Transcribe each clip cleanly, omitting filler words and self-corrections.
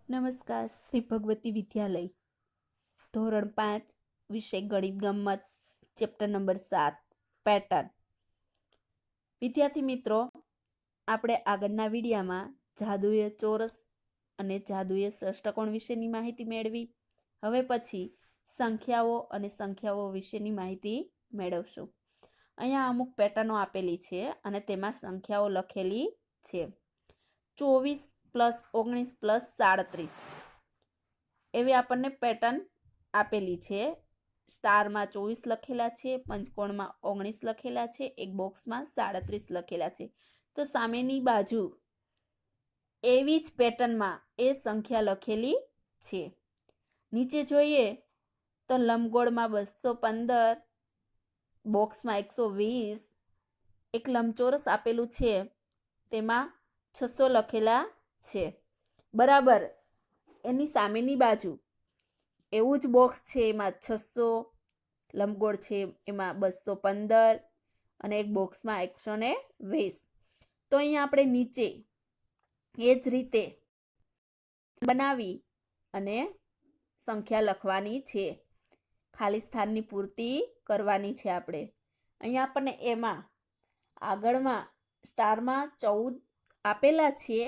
નમસ્કાર. શ્રી ભગવતી વિદ્યાલય ધોરણ 5 વિષય ગણિત ગમ્મત ચેપ્ટર નંબર 7 પેટર્ન. વિદ્યાર્થી મિત્રો, આપણે આગળના વિડીયામાં જાદુઈ ચોરસ અને જાદુઈ ષષ્ટકોણ વિશેની માહિતી મેળવી. હવે પછી સંખ્યાઓ અને સંખ્યાઓ વિશેની માહિતી મેળવશું. અહીંયા અમુક પેટર્નો આપેલી છે અને તેમાં સંખ્યાઓ લખેલી છે. 24 + 19 + 37 એવી આપણને પેટર્ન આપેલી છે. સ્ટારમાં 24 લખેલા છે, પંચકોણમાં 19 લખેલા છે, એક બોક્સમાં 37 લખેલા છે. તો સામેની બાજુ એવી જ પેટર્નમાં એ સંખ્યા લખેલી છે. નીચે જોઈએ તો લંબગોળમાં 215, બોક્સમાં 120, એક લંબચોરસ આપેલું છે તેમાં 600 લખેલા છે. બરાબર એની સામેની બાજુ એવું જ બોક્સ છે, એમાં 600, લંબગોળ છે એમાં 215 અને એક બોક્સમાં 120. તો અહીંયા આપણે નીચે એ જ રીતે બનાવી અને સંખ્યા લખવાની છે. ખાલી સ્થાનની પૂર્તિ કરવાની છે આપણે. અહીંયા આપણને એમાં આગળમાં સ્ટારમાં 14 આપેલા છે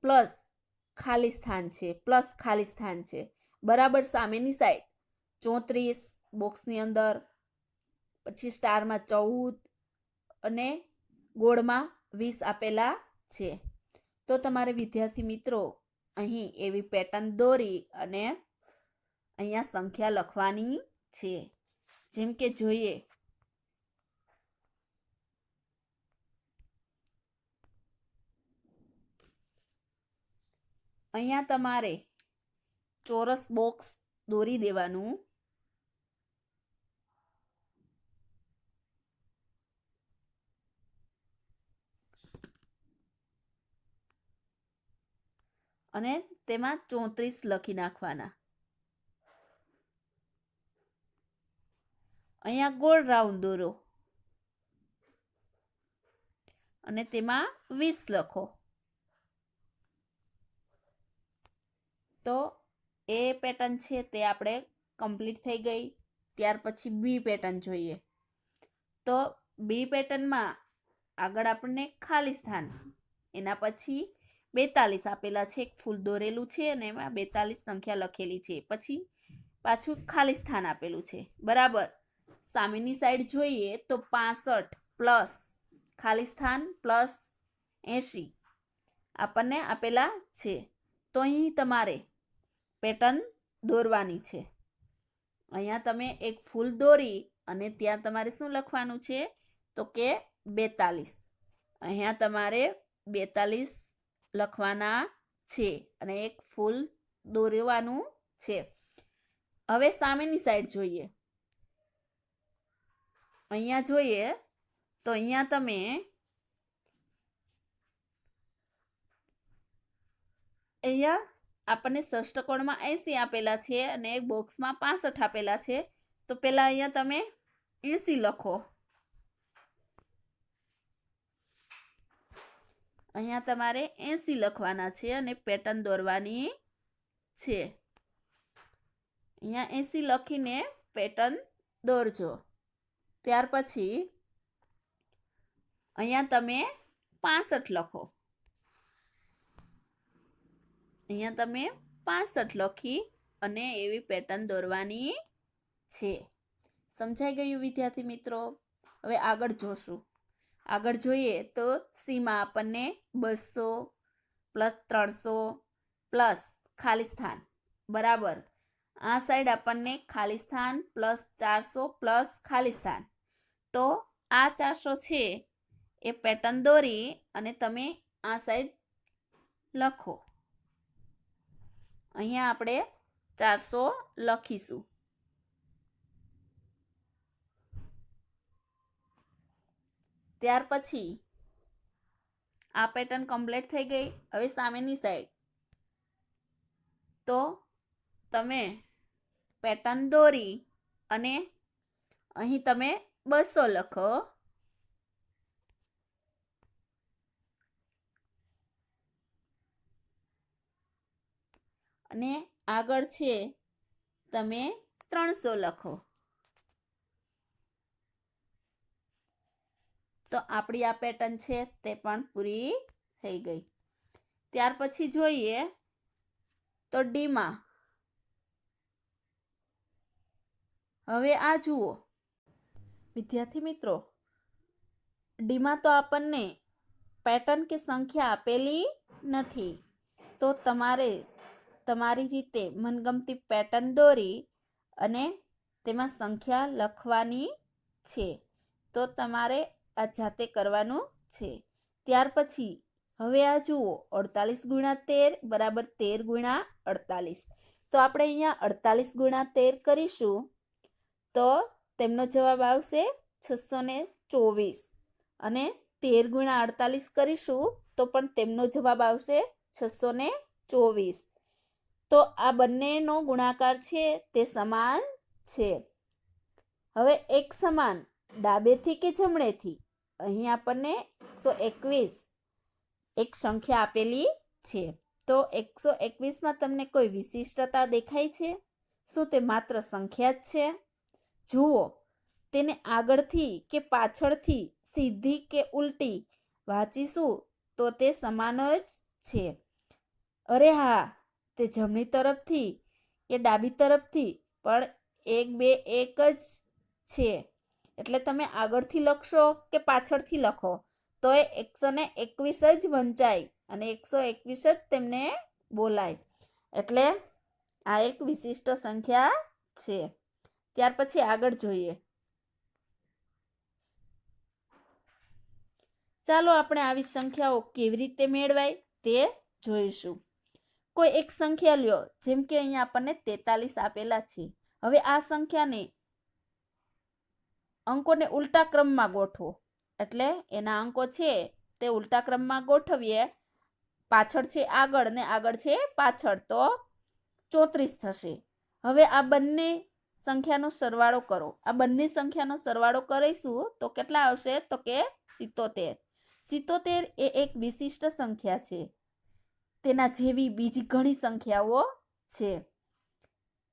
પ્લસ ખાલી સ્થાન છે. બરાબર સામેની સાઈડ 34 બોક્સની અંદર, પછી સ્ટારમાં 14 અને ગોળમાં 20 આપેલા છે. તો તમારે વિદ્યાર્થી મિત્રો અહીં એવી પેટર્ન દોરી અને અહીંયા સંખ્યા લખવાની છે. જેમ કે જોઈએ અહીંયા તમારે ચોરસ બોક્સ દોરી દેવાનું. અને તેમાં 34 લખી નાખવાના. અહીંયા ગોળ રાઉન્ડ દોરો અને તેમાં 20 લખો. તો એ પેટર્ન છે તે આપણે કમ્પ્લીટ થઈ ગઈ. ત્યાર પછી બી પેટર્ન જોઈએ. તો બી પેટર્નમાં આગળ આપણને ખાલી સ્થાન, એના પછી 42 આપેલા છે, એક ફૂલ દોરેલું છે અને એમાં 42 સંખ્યા લખેલી છે. પછી પાછું ખાલી સ્થાન આપેલું છે. બરાબર સામેની સાઈડ જોઈએ તો 65 પ્લસ ખાલી સ્થાન પ્લસ 80 આપણને આપેલા છે. તો અહીં તમારે પેટર્ન દોરવાની છે. અહીંયા તમે એક ફૂલ દોરી અને ત્યાં તમારે શું લખવાનું છે તો કે 42. અહીંયા તમારે 42 લખવાના છે અને એક ફૂલ દોરવાનું છે. હવે સામેની સાઈડ જોઈએ. અહીંયા જોઈએ તો અહીંયા તમે અહીંયા આપણને ષષ્ટકોણમાં 80 આપેલા છે અને એક બોક્સમાં 65 આપેલા છે. તો પહેલા અહીંયા તમે 80 લખો. અહીંયા તમારે 80 લખવાના છે અને પેટર્ન દોરવાની છે. અહીંયા 80 લખીને પેટર્ન દોરજો. ત્યાર પછી અહીંયા તમે 65 લખો. અહીંયા તમે 65 લખી અને એવી પેટર્ન દોરવાની છે. સમજાઈ ગયું વિદ્યાર્થી મિત્રો? હવે આગળ જોશું. આગળ જોઈએ તો સીમાં આપણને 200 + 300 પ્લસ ખાલી સ્થાન. બરાબર આ સાઈડ આપણને ખાલી સ્થાન પ્લસ 400 પ્લસ ખાલી સ્થાન. તો આ 400 છે એ પેટર્ન દોરી અને તમે આ સાઈડ લખો. અહીંયા આપણે 400 લખીશું. ત્યાર પછી આ પેટર્ન કમ્પ્લીટ થઈ ગઈ. હવે સામેની સાઈડ તો તમે પેટર્ન દોરી અને અહીં તમે 200 લખો. અને આગળ છે તમે 300 લખો. તો આપણી આ પેટર્ન છે તે પણ પૂરી થઈ ગઈ. ત્યાર પછી જોઈએ તો ડીમાં. હવે આ જુઓ વિદ્યાર્થી મિત્રો, ડીમાં તો આપણને પેટર્ન કે સંખ્યા આપેલી નથી, તો તમારે તમારી રીતે મનગમતી પેટર્ન દોરી અને તેમાં સંખ્યા લખવાની છે. તો તમારે આ જાતે કરવાનું છે. ત્યાર પછી હવે આ જુઓ 48 ગુણ્યા 13 બરાબર 13 ગુણ્યા 48. તો આપણે અહીંયા 48 ગુણ્યા 13 કરીશું તો તેમનો જવાબ આવશે 624 અને 13 ગુણ્યા 48 કરીશું તો પણ તેમનો જવાબ આવશે 624. તો આ બંનેનો ગુણાકાર છે તે સમાન છે. હવે એક સમાન ડાબેથી કે જમણેથી, અહીં આપણને 121 એક સંખ્યા આપેલી છે. તો 121માં તમને કોઈ વિશિષ્ટતા દેખાય છે? શું તે માત્ર સંખ્યા જ છે? જુઓ, તેને આગળથી કે પાછળથી, સીધી કે ઉલટી વાંચીશું તો તે સમાન જ છે. અરે હા, તે જમણી તરફથી કે ડાબી તરફથી પણ 1 2 1 જ છે. એટલે તમે આગળથી લખશો કે પાછળથી લખો તો એ 121 જ વંચાય અને 121 જ તેમને બોલાય. એટલે આ એક વિશિષ્ટ સંખ્યા છે. ત્યાર પછી આગળ જોઈએ. ચાલો આપણે આવી સંખ્યાઓ કેવી રીતે મેળવાય તે જોઈશું. કોઈ એક સંખ્યા લ્યો, જેમ કે અહીંયા આપણને 43 આપેલા છે. હવે આ સંખ્યાને અંકોને ઉલટા ક્રમમાં ગોઠવો, એટલે એના અંકો છે તે ઉલટા ક્રમમાં ગોઠવીએ. પાછળ છે આગળ ને આગળ છે પાછળ, તો 34 થશે. હવે આ બંને સંખ્યાનો સરવાળો કરો. આ બંને સંખ્યાનો સરવાળો કરીશું તો કેટલા આવશે? તો કે 77. 77 એ એક વિશિષ્ટ સંખ્યા છે. તેના જેવી બીજી ઘણી સંખ્યાઓ છે.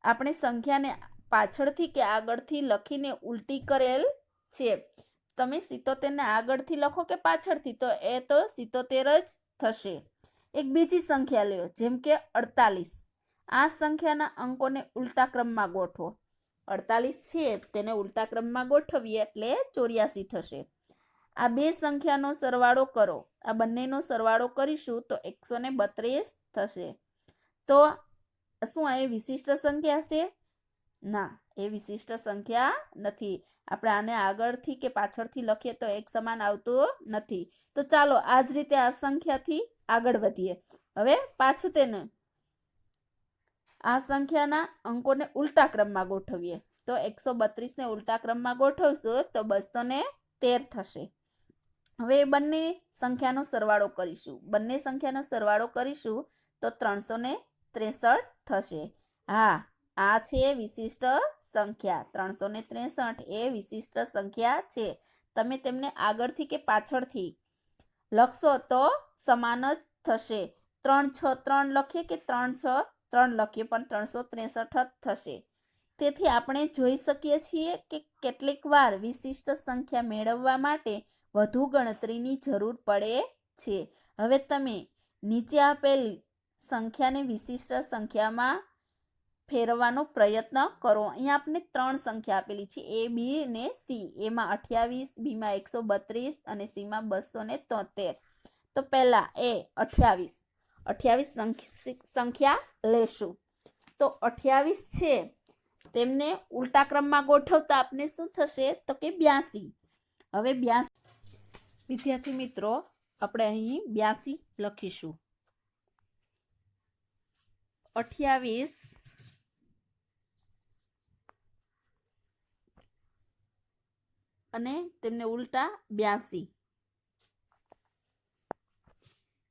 આપણે સંખ્યાને પાછળથી કે આગળથી લખીને ઉલટી કરેલ છે. તમે 77ને આગળથી લખો કે પાછળથી તો એ તો 77 જ થશે. એક બીજી સંખ્યા લ્યો, જેમ કે 48. આ સંખ્યાના અંકોને ઉલટા ક્રમમાં ગોઠવો. 48 છે તેને ઉલટા ક્રમમાં ગોઠવીએ એટલે 84 થશે. આ બે સંખ્યાનો સરવાળો કરો. આ બંનેનો સરવાળો કરીશું તો 132 થશે. તો શું એ વિશિષ્ટ સંખ્યા છે? ના, એ વિશિષ્ટ સંખ્યા નથી. આપણે આને આગળથી કે પાછળથી લખીએ તો એક સમાન આવતું નથી. તો ચાલો આ જ રીતે આ સંખ્યાથી આગળ વધીએ. હવે પાછું તેને આ સંખ્યાના અંકોને ઉલટા ક્રમમાં ગોઠવીએ. તો 132ને ઉલટા ક્રમમાં ગોઠવશું તો 213 થશે. હવે બંને સંખ્યાનો સરવાળો કરીશું. બંને સંખ્યાનો સરવાળો કરીશું તો 363 થશે. હા, આ છે વિશિષ્ટ સંખ્યા. 363 એ વિશિષ્ટ સંખ્યા છે. તમે તેમને આગળથી કે પાછળથી લખશો તો સમાન જ થશે. 3 6 3 લખીએ કે 3 6 3 લખીએ પણ 363 જ થશે. તેથી આપણે જોઈ શકીએ છીએ કે કેટલીક વાર વિશિષ્ટ સંખ્યા મેળવવા માટે વધુ ગણતરીની જરૂર પડે છે. હવે તમે નીચે આપેલી સંખ્યાને વિશિષ્ટ સંખ્યામાં ફેરવવાનો પ્રયત્ન કરો. અહીંયા આપણે 3 સંખ્યા આપેલી છે, A, B ને C. એમાં 28, બીમાં 132 અને સીમાં 273. તો પહેલા એ 28 સંખ્યા લેશું. તો 28 છે તેમને ઉલટા ક્રમમાં ગોઠવતા આપને શું થશે? તો કે 82. હવે 82 વિદ્યાર્થી મિત્રો, આપણે અહીં 82 લખીશું. 28 અને તેમને ઉલટા 82.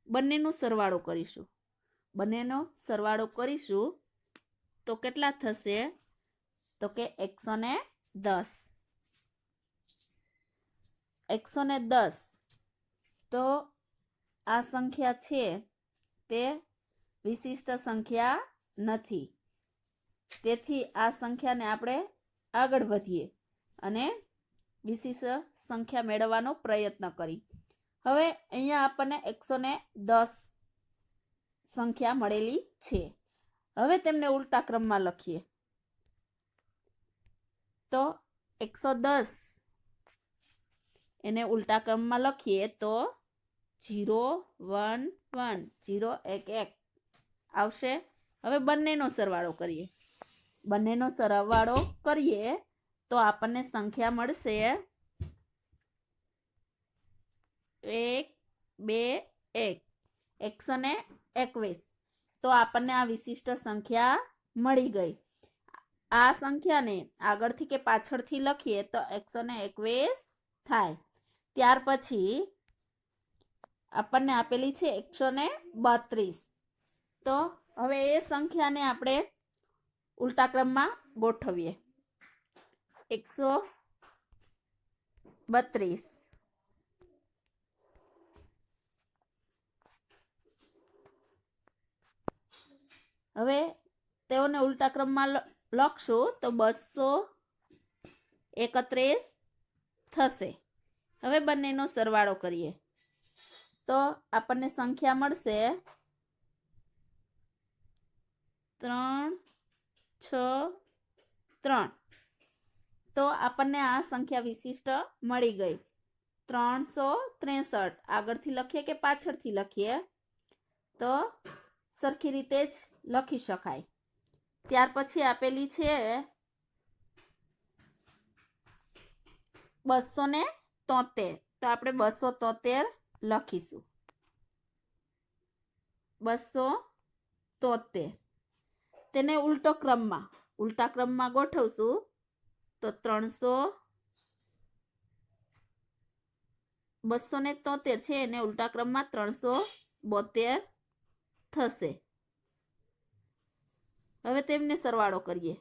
બંનેનો સરવાળો કરીશું. બંનેનો સરવાળો કરીશું તો કેટલા થશે? તો કે 110. 110. તો આ સંખ્યા છે તે વિશિષ્ટ સંખ્યા નથી. તેથી આ સંખ્યાને આપણે આગળ વધીએ અને વિશિષ્ટ સંખ્યા મેળવવાનો પ્રયત્ન કરી. હવે અહીંયા આપણને 110 સંખ્યા મળેલી છે. હવે તેમને ઉલટા ક્રમમાં લખીએ. તો 110 એને ઉલટા ક્રમમાં લખીએ તો 0 1 1 0 1 1 આવશે. હવે બંનેનો સરવાળો કરીએ. બંનેનો સરવાળો કરીએ તો આપણને સંખ્યા મળશે 1 2 1 121. તો આપણને આ વિશિષ્ટ સંખ્યા મળી ગઈ. આ સંખ્યાને આગળથી કે પાછળથી લખીએ તો 121 થાય. ત્યાર પછી આપણને આપેલી છે 132. તો હવે એ સંખ્યાને આપણે ઉલટા ક્રમમાં ગોઠવીએ. 132. હવે તેઓને ઉલટા ક્રમમાં લખશું તો 231 થશે. હવે બંનેનો સરવાળો કરીએ તો આપણને સંખ્યા મળશે 3 6 3. તો આપણને આ સંખ્યા વિશિષ્ટ મળી ગઈ. 363. આગળથી લખીએ કે પાછળથી લખીએ તો સરખી રીતે જ લખી શકાય. ત્યાર પછી આપેલી છે 273. તો આપણે 273 લખીશું. 273. તેને ઉલટા ક્રમમાં ગોઠવશું તો 273 છે એને ઉલટા ક્રમમાં 372 થશે. હવે તેમને સરવાળો કરીએ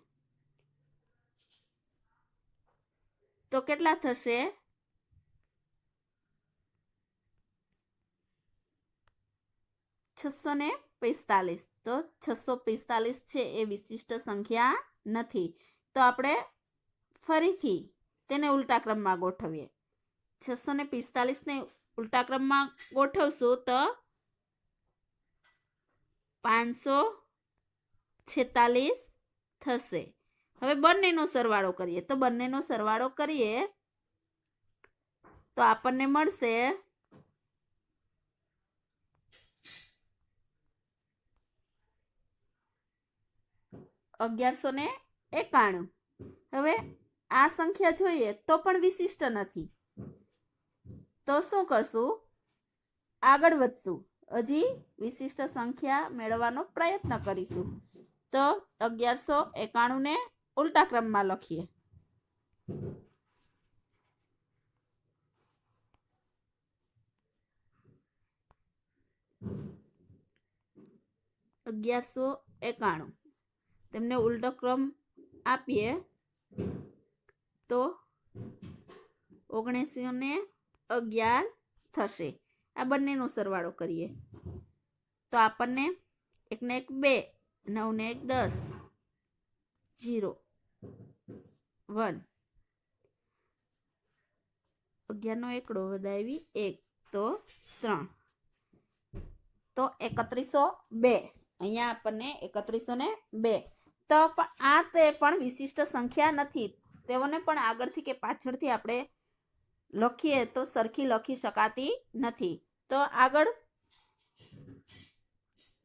તો કેટલા થશે? 645. તો 645 છે એ વિશિષ્ટ સંખ્યા નથી. તો આપણે ફરીથી તેને ઉલટા ક્રમમાં ગોઠવીએ. 645 ને ઉલટા ક્રમમાં ગોઠવશું તો 546 થશે. હવે બંનેનો સરવાળો કરીએ તો બંનેનો સરવાળો કરીએ તો આપણને મળશે 1191. હવે આ સંખ્યા જોઈએ તો પણ વિશિષ્ટ નથી. તો શું કરશું? આગળ વધશું. હજી વિશિષ્ટ સંખ્યા મેળવવાનો પ્રયત્ન કરીશું. તો 1191 ને ઉલટા ક્રમમાં લખીએ. 1191 તેમને ઉલટો ક્રમ આપીએ તો 1911 થશે. આ બંનેનો સરવાળો કરીએ તો આપણને 1 ને 1 2, 9 ને 1 10, 0 1, 11 નો એકડો વધાવી 1 તો 3 તો 3102. અહીંયા આપણને 3102. તો આ તે પણ વિશિષ્ટ સંખ્યા નથી. તેઓને પણ આગળથી કે પાછળથી આપણે લખીએ તો સરખી લખી શકાતી નથી. તો આગળ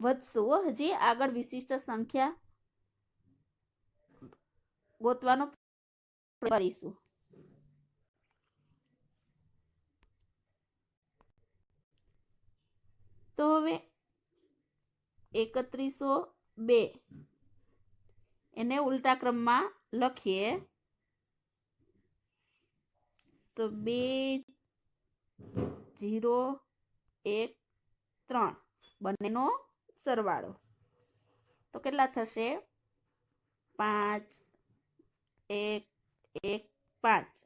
વધશું. હજી આગળ વિશિષ્ટ સંખ્યા ગોતવાનો કરીશું. તો હવે 3102 એને ઉલટા ક્રમમાં લખીએ તો 2 0 1 3 બંનેનો સરવાળો તો કેટલા થશે? 5 1 1 5.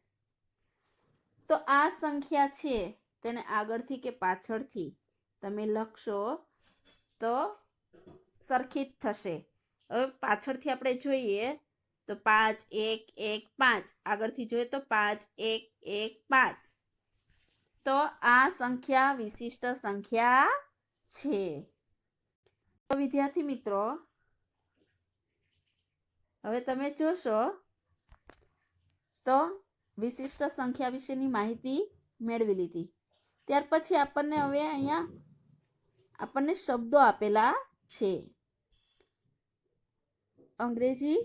તો આ સંખ્યા છે તેને આગળથી કે પાછળથી તમે લખશો તો સરખી જ થશે. હવે પાછળથી આપણે જોઈએ તો 5 1 1 5, આગળથી જોઈએ તો 5 1 1 5. તો આ સંખ્યા વિશિષ્ટ સંખ્યા છે. તો વિદ્યાર્થી મિત્રો, હવે તમે જોશો તો વિશિષ્ટ સંખ્યા વિશેની માહિતી મેળવી લીધી. ત્યાર પછી આપણને હવે અહીંયા આપણને શબ્દો આપેલા છે. અંગ્રેજી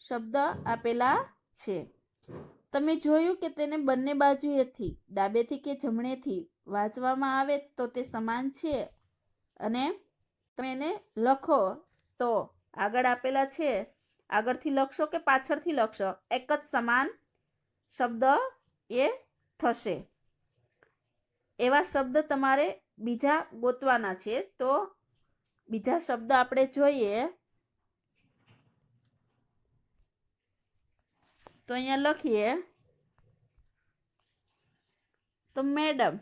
શબ્દ આપેલા છે. તમે જોયું કે તેને બંને બાજુએથી, ડાબેથી કે જમણેથી વાંચવામાં આવે તો તે સમાન છે, અને તમે એને લખો તો આગળ આપેલા છે, આગળથી લખશો કે પાછળથી લખશો, એક જ સમાન શબ્દ એ થશે. એવા શબ્દ તમારે બીજા ગોતવાના છે. તો બીજા શબ્દ આપણે જોઈએ તો અહીંયા લખીએ તો મેડમ,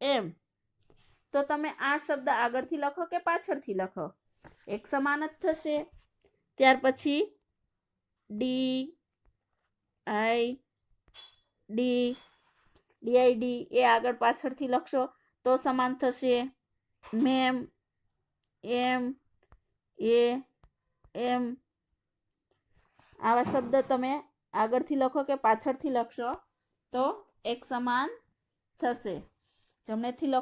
MADAM. તો તમે આ શબ્દ આગળથી લખો કે પાછળથી લખો, એક સમાન જ થશે. ત્યાર પછી DID એ આગળ પાછળથી લખશો તો સમાન થશે. Ma'am, AM. આવા શબ્દ તમે આગળથી લખો કે પાછળથી લખશો તો એક સમાન થશે. જમણેથી લખો